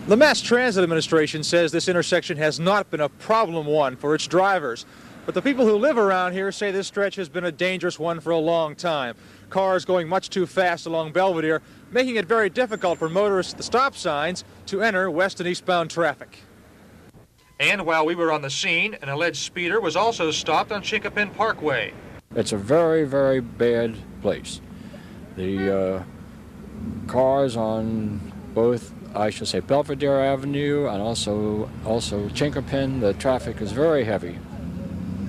The Mass Transit Administration says this intersection has not been a problem one for its drivers. But the people who live around here say this stretch has been a dangerous one for a long time. Cars going much too fast along Belvedere, making it very difficult for motorists at the stop signs to enter west and eastbound traffic. And while we were on the scene, an alleged speeder was also stopped on Chinkapin Parkway. It's a very, very bad place. The cars on both, I should say, Belvedere Avenue and also Chinkapin, the traffic is very heavy.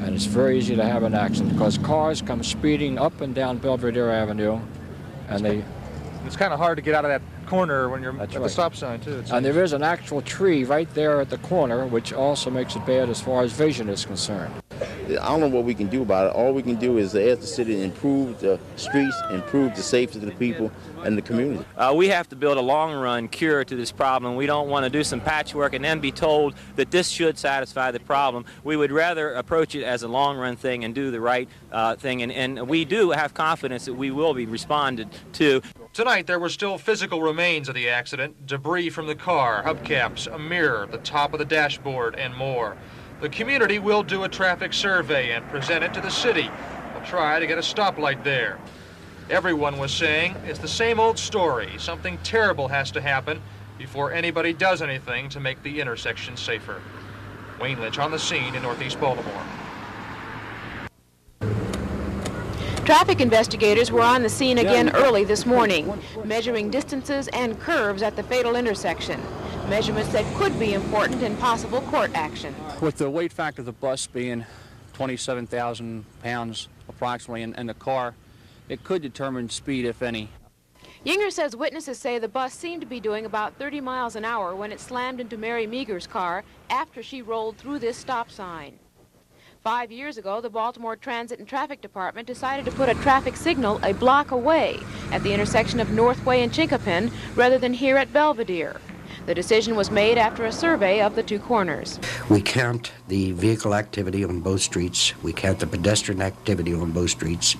And it's very easy to have an accident because cars come speeding up and down Belvedere Avenue, and it's kind of hard to get out of that corner when you're at the stop sign, too. And there is an actual tree right there at the corner, which also makes it bad as far as vision is concerned. I don't know what we can do about it. All we can do is ask the city to improve the streets, improve the safety of the people and the community. We have to build a long-run cure to this problem. We don't want to do some patchwork and then be told that this should satisfy the problem. We would rather approach it as a long-run thing and do the right thing, and we do have confidence that we will be responded to. Tonight there were still physical remains of the accident, debris from the car, hubcaps, a mirror, the top of the dashboard, and more. The community will do a traffic survey and present it to the city. We'll try to get a stoplight there. Everyone was saying it's the same old story. Something terrible has to happen before anybody does anything to make the intersection safer. Wayne Lynch on the scene in Northeast Baltimore. Traffic investigators were on the scene again early this morning, measuring distances and curves at the fatal intersection. Measurements that could be important in possible court action. With the weight factor of the bus being 27,000 pounds approximately and the car, it could determine speed, if any. Yinger says witnesses say the bus seemed to be doing about 30 miles an hour when it slammed into Mary Meager's car after she rolled through this stop sign. 5 years ago, the Baltimore Transit and Traffic Department decided to put a traffic signal a block away at the intersection of Northway and Chinkapin rather than here at Belvedere. The decision was made after a survey of the two corners. We count the vehicle activity on both streets. We count the pedestrian activity on both streets.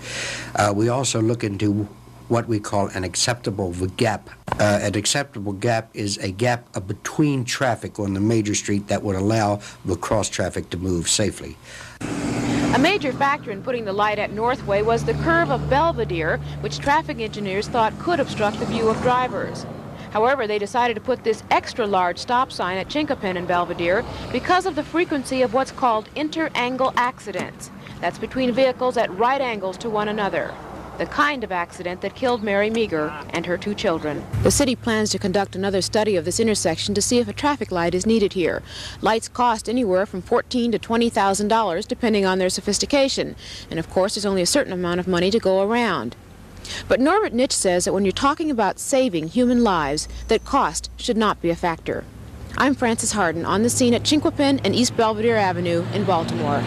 We also look into what we call an acceptable gap. An acceptable gap is a gap between traffic on the major street that would allow the cross traffic to move safely. A major factor in putting the light at Northway was the curve of Belvedere, which traffic engineers thought could obstruct the view of drivers. However, they decided to put this extra large stop sign at Chinkapin and Belvedere because of the frequency of what's called inter-angle accidents. That's between vehicles at right angles to one another. The kind of accident that killed Mary Meager and her two children. The city plans to conduct another study of this intersection to see if a traffic light is needed here. Lights cost anywhere from $14,000 to $20,000 depending on their sophistication. And of course, there's only a certain amount of money to go around. But Norbert Nitsch says that when you're talking about saving human lives, that cost should not be a factor. I'm Frances Harden on the scene at Chinkapin and East Belvedere Avenue in Baltimore.